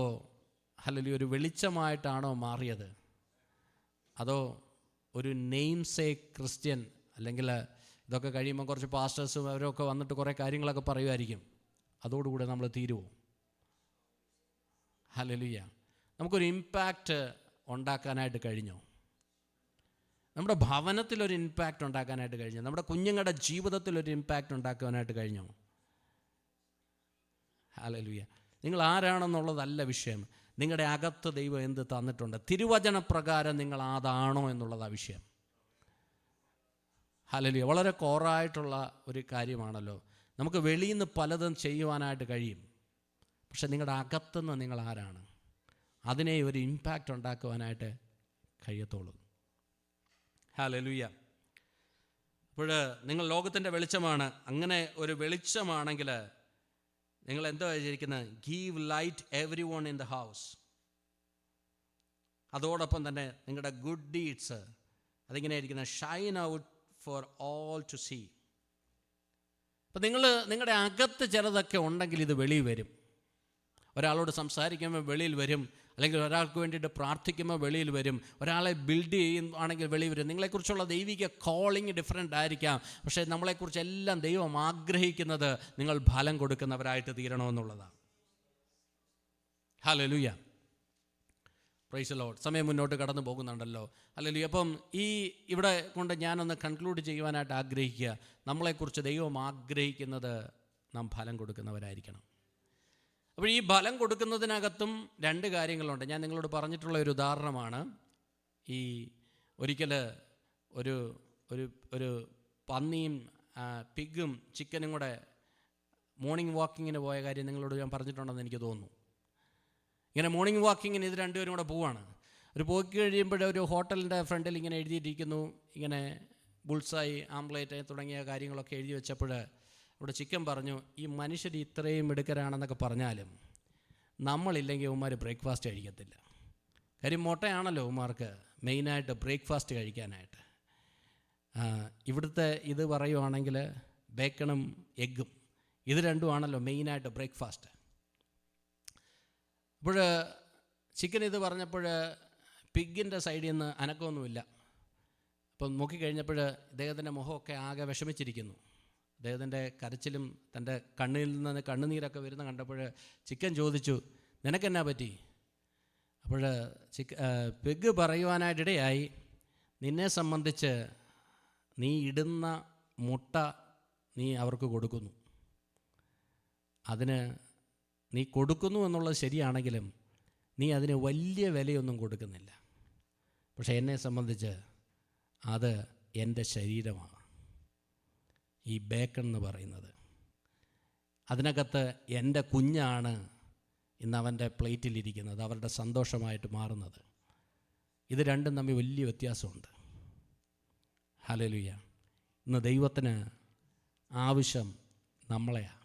അല്ലെങ്കിൽ ഒരു വെളിച്ചമായിട്ടാണോ മാറിയത്, അതോ ഒരു നെയിം സേക്ക് ക്രിസ്ത്യൻ, അല്ലെങ്കിൽ ഇതൊക്കെ കഴിയുമ്പോൾ കുറച്ച് പാസ്റ്റേഴ്സും അവരൊക്കെ വന്നിട്ട് കുറേ കാര്യങ്ങളൊക്കെ പറയുമായിരിക്കും, അതോടുകൂടെ നമ്മൾ തീരുമോ? ഹല്ലേലൂയ. നമുക്കൊരു ഇമ്പാക്റ്റ് ഉണ്ടാക്കാനായിട്ട് കഴിഞ്ഞോ? നമ്മുടെ ഭവനത്തിലൊരു ഇമ്പാക്റ്റ് ഉണ്ടാക്കാനായിട്ട് കഴിഞ്ഞോ? നമ്മുടെ കുഞ്ഞുങ്ങളുടെ ജീവിതത്തിലൊരു ഇമ്പാക്റ്റ് ഉണ്ടാക്കാനായിട്ട് കഴിഞ്ഞോ? ഹല്ലേലൂയ. നിങ്ങൾ ആരാണെന്നുള്ളതല്ല വിഷയം, നിങ്ങളുടെ അകത്ത് ദൈവം എന്ത് തന്നിട്ടുണ്ട്, തിരുവചന പ്രകാരം നിങ്ങൾ അതാണോ എന്നുള്ളതാണ് വിഷയം. ഹല്ലേലൂയ. വളരെ കോറായിട്ടുള്ള ഒരു കാര്യമാണല്ലോ. നമുക്ക് വെളിയിൽ നിന്ന് പലതും ചെയ്യുവാനായിട്ട് കഴിയും, പക്ഷെ നിങ്ങളുടെ അകത്തുനിന്ന് നിങ്ങൾ ആരാണ്, അതിനെ ഒരു ഇമ്പാക്റ്റ് ഉണ്ടാക്കുവാനായിട്ട് കഴിയത്തുള്ളൂ. ഹല്ലേലൂയ. അപ്പോൾ നിങ്ങൾ ലോകത്തിൻ്റെ വെളിച്ചമാണ്. അങ്ങനെ ഒരു വെളിച്ചമാണെങ്കിൽ നിങ്ങൾ എന്താ വിചാരിക്കുന്നത്? Give light everyone in the house. അതോടൊപ്പം തന്നെ നിങ്ങളുടെ ഗുഡ് ഡീഡ്സ് അതിങ്ങനെ ഇരിക്കുന്നത് shine out for all to see. അപ്പം നിങ്ങളുടെ അകത്ത് ചിലതൊക്കെ ഉണ്ടെങ്കിൽ ഇത് വെളിയിൽ വരും. ഒരാളോട് സംസാരിക്കുമ്പോൾ വെളിയിൽ വരും, അല്ലെങ്കിൽ ഒരാൾക്ക് വേണ്ടിയിട്ട് പ്രാർത്ഥിക്കുമ്പോൾ വെളിയിൽ വരും, ഒരാളെ ബിൽഡ് ചെയ്യുകയാണെങ്കിൽ വെളിയിൽ വരും. നിങ്ങളെക്കുറിച്ചുള്ള ദൈവിക കോളിങ് ഡിഫറെൻ്റ് ആയിരിക്കാം, പക്ഷേ നമ്മളെക്കുറിച്ചെല്ലാം ദൈവം ആഗ്രഹിക്കുന്നത് നിങ്ങൾ ഫലം കൊടുക്കുന്നവരായിട്ട് തീരണമെന്നുള്ളതാണ്. ഹല്ലേലൂയ. Praise the Lord. സമയം മുന്നോട്ട് കടന്നു പോകുന്നുണ്ടല്ലോ. ഹല്ലേലൂയ. അപ്പം ഇവിടെ കൊണ്ട് ഞാനൊന്ന് കൺക്ലൂഡ് ചെയ്യുവാനായിട്ട് ആഗ്രഹിക്കുക, നമ്മളെക്കുറിച്ച് ദൈവം ആഗ്രഹിക്കുന്നത് നാം ഫലം കൊടുക്കുന്നവരായിരിക്കണം. അപ്പോൾ ഈ ഫലം കൊടുക്കുന്നതിനകത്തും 2 കാര്യങ്ങളുണ്ട്. ഞാൻ നിങ്ങളോട് പറഞ്ഞിട്ടുള്ള ഒരു ഉദാഹരണമാണ്. ഒരിക്കൽ ഒരു പന്നിയും പിഗും ചിക്കനും കൂടെ മോർണിംഗ് വാക്കിങ്ങിന് പോയ കാര്യം നിങ്ങളോട് ഞാൻ പറഞ്ഞിട്ടുണ്ടെന്ന് എനിക്ക് തോന്നുന്നു. ഇങ്ങനെ മോർണിംഗ് വാക്കിങ്ങിന് ഇത് 2 പേരും കൂടെ പോവാണ്. പോയി കഴിയുമ്പോൾ ഒരു ഹോട്ടലിൻ്റെ ഫ്രണ്ടിൽ ഇങ്ങനെ എഴുതിയിരിക്കുന്നു, ഇങ്ങനെ ബുൾസായി, ആംപ്ലേറ്റ് തുടങ്ങിയ കാര്യങ്ങളൊക്കെ എഴുതി വെച്ചപ്പോൾ അവിടെ ചിക്കൻ പറഞ്ഞു, ഈ മനുഷ്യർ ഇത്രയും മിടുക്കരാണെന്നൊക്കെ പറഞ്ഞാലും നമ്മളില്ലെങ്കിൽ ഉമ്മാർ ബ്രേക്ക്ഫാസ്റ്റ് കഴിക്കത്തില്ല. കാര്യം മുട്ടയാണല്ലോ ഉമ്മാർക്ക് മെയിനായിട്ട് ബ്രേക്ക്ഫാസ്റ്റ് കഴിക്കാനായിട്ട്. ഇവിടുത്തെ ഇത് പറയുവാണെങ്കിൽ ബേക്കണും എഗ്ഗും, ഇത് രണ്ടുമാണല്ലോ മെയിനായിട്ട് ബ്രേക്ക്ഫാസ്റ്റ്. അപ്പോൾ ചിക്കൻ ഇത് പറഞ്ഞപ്പോൾ പിഗിൻ്റെ സൈഡിൽ നിന്ന് അനക്കമൊന്നുമില്ല. അപ്പം നോക്കിക്കഴിഞ്ഞപ്പോൾ ഇദ്ദേഹത്തിൻ്റെ മുഖമൊക്കെ ആകെ വിഷമിച്ചിരിക്കുന്നു. അദ്ദേഹത്തിൻ്റെ കരച്ചിലും തൻ്റെ കണ്ണിൽ നിന്ന് കണ്ണുനീരൊക്കെ വരുന്ന കണ്ടപ്പോൾ ചിക്കൻ ചോദിച്ചു, നിനക്കെന്നാ പറ്റി? അപ്പോൾ പിഗ് പറയുവാനായിട്ടിടയായി, നിന്നെ സംബന്ധിച്ച് നീ ഇടുന്ന മുട്ട നീ അവർക്ക് കൊടുക്കുന്നു. അതിന് നീ കൊടുക്കുന്നു എന്നുള്ളത് ശരിയാണെങ്കിലും നീ അതിന് വലിയ വിലയൊന്നും കൊടുക്കുന്നില്ല. പക്ഷേ എന്നെ സംബന്ധിച്ച് അത് എൻ്റെ ശരീരമാണ്, ഈ ബേക്കൺ എന്ന് പറയുന്നത്. അതിനകത്ത് എൻ്റെ കുഞ്ഞാണ് ഇന്ന് അവൻ്റെ പ്ലേറ്റിലിരിക്കുന്നത്, അവരുടെ സന്തോഷമായിട്ട് മാറുന്നത്. ഇത് രണ്ടും തമ്മിൽ വലിയ വ്യത്യാസമുണ്ട്. ഹല്ലേലൂയ. ഇന്ന് ദൈവത്തിന് ആവശ്യം നമ്മളെയാണ്.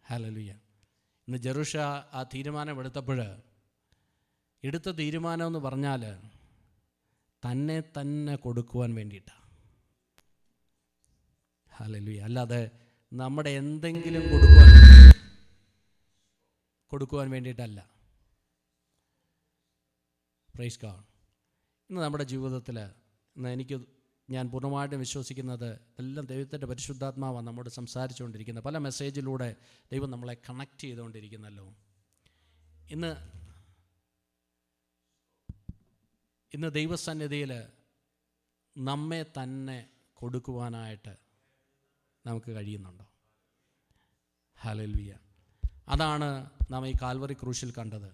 ഹല്ലേലൂയ. ഇന്ന് ജെറുഷ ആ തീരുമാനമെടുത്തപ്പോൾ എടുത്ത തീരുമാനമെന്ന് പറഞ്ഞാൽ തന്നെ തന്നെ കൊടുക്കുവാൻ വേണ്ടിയിട്ടാണ്. ഹല്ലേലൂയ. അല്ലാതെ നമ്മുടെ എന്തെങ്കിലും കൊടുക്കുവാൻ വേണ്ടിയിട്ടല്ല. Praise God. ഇന്ന് നമ്മുടെ ജീവിതത്തിൽ ഞാൻ പൂർണ്ണമായിട്ടും വിശ്വസിക്കുന്നത് എല്ലാം ദൈവത്തിൻ്റെ പരിശുദ്ധാത്മാവാണ് നമ്മോട് സംസാരിച്ചുകൊണ്ടിരിക്കുന്നത്. പല മെസ്സേജിലൂടെ ദൈവം നമ്മളെ കണക്ട് ചെയ്തുകൊണ്ടിരിക്കുന്നല്ലോ. ഇന്ന് ദൈവസന്നിധിയിൽ നമ്മെ തന്നെ കൊടുക്കുവാനായിട്ട് നമുക്ക് കഴിയുന്നുണ്ടോ? ഹല്ലേലൂയ. അതാണ് നാം ഈ കാൽവറി ക്രൂശിൽ കണ്ടത്.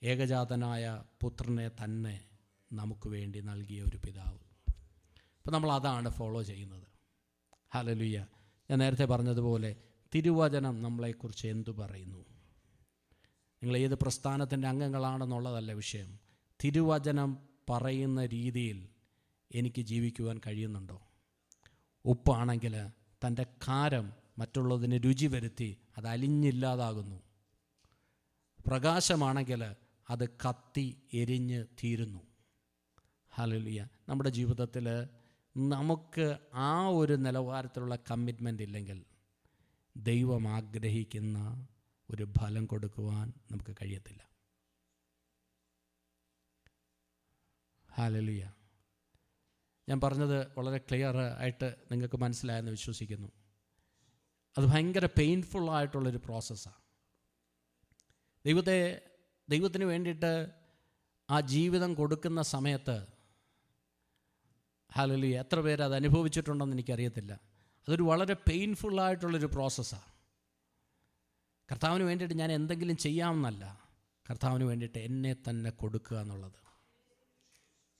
ഏകജാതനായ പുത്രനെ തന്നെ നമുക്ക് വേണ്ടി നൽകിയ ഒരു പിതാവ്. അപ്പോൾ നമ്മൾ അതാണ് ഫോളോ ചെയ്യുന്നത്. ഹല്ലേലൂയ. ഞാൻ നേരത്തെ പറഞ്ഞതുപോലെ തിരുവചനം നമ്മളെക്കുറിച്ച് എന്തു പറയുന്നു? നിങ്ങൾ ഏത് പ്രസ്ഥാനത്തിൻ്റെ അംഗങ്ങളാണെന്നുള്ളതല്ല വിഷയം. തിരുവചനം പറയുന്ന രീതിയിൽ എനിക്ക് ജീവിക്കുവാൻ കഴിയുന്നുണ്ടോ? ഉപ്പാണെങ്കിൽ തൻ്റെ കാരം മറ്റുള്ളതിന് രുചി വരുത്തി അത് അലിഞ്ഞില്ലാതാകുന്നു. പ്രകാശമാണെങ്കിൽ അത് കത്തി എരിഞ്ഞ് തീരുന്നു. ഹല്ലേലൂയ. നമ്മുടെ ജീവിതത്തിൽ നമുക്ക് ആ ഒരു നിലവാരത്തിലുള്ള കമ്മിറ്റ്മെൻ്റ് ഇല്ലെങ്കിൽ ദൈവം ആഗ്രഹിക്കുന്ന ഒരു ഫലം കൊടുക്കുവാൻ നമുക്ക് കഴിയത്തില്ല. ഹല്ലേലൂയ. ഞാൻ പറഞ്ഞത് വളരെ ക്ലിയർ ആയിട്ട് നിങ്ങൾക്ക് മനസ്സിലായെന്ന് വിശ്വസിക്കുന്നു. അത് ഭയങ്കര പെയിൻഫുള്ളായിട്ടുള്ളൊരു പ്രോസസ്സാണ്. ദൈവത്തിന് വേണ്ടിയിട്ട് ആ ജീവിതം കൊടുക്കുന്ന സമയത്ത് ഹല്ലേലൂയ എത്ര പേര് അത് അനുഭവിച്ചിട്ടുണ്ടെന്ന് എനിക്കറിയത്തില്ല. അതൊരു വളരെ പെയിൻഫുള്ളായിട്ടുള്ളൊരു പ്രോസസ്സാണ്. കർത്താവിന് വേണ്ടിയിട്ട് ഞാൻ എന്തെങ്കിലും ചെയ്യാമെന്നല്ല, കർത്താവിന് വേണ്ടിയിട്ട് എന്നെ തന്നെ കൊടുക്കുക എന്നുള്ളത്.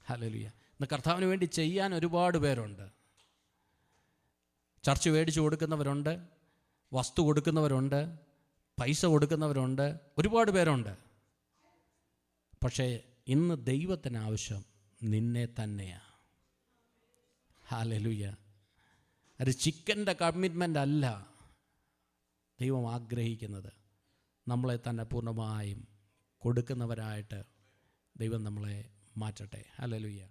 ഹല്ലേലൂയ. ഇന്ന് കർത്താവിന് വേണ്ടി ചെയ്യാൻ ഒരുപാട് പേരുണ്ട്. ചർച്ച് മേടിച്ച് കൊടുക്കുന്നവരുണ്ട്, വസ്തു കൊടുക്കുന്നവരുണ്ട്, പൈസ കൊടുക്കുന്നവരുണ്ട്, ഒരുപാട് പേരുണ്ട്. പക്ഷേ ഇന്ന് ദൈവത്തിന് ആവശ്യം നിന്നെ തന്നെയാണ്. ഹല്ലേലൂയ. ഒരു ചിക്കൻ്റെ കമ്മിറ്റ്മെൻ്റ് അല്ല ദൈവം ആഗ്രഹിക്കുന്നത്. നമ്മളെ തന്നെ പൂർണ്ണമായും കൊടുക്കുന്നവരായിട്ട് ദൈവം നമ്മളെ മാറ്റട്ടെ. ഹല്ലേലൂയ.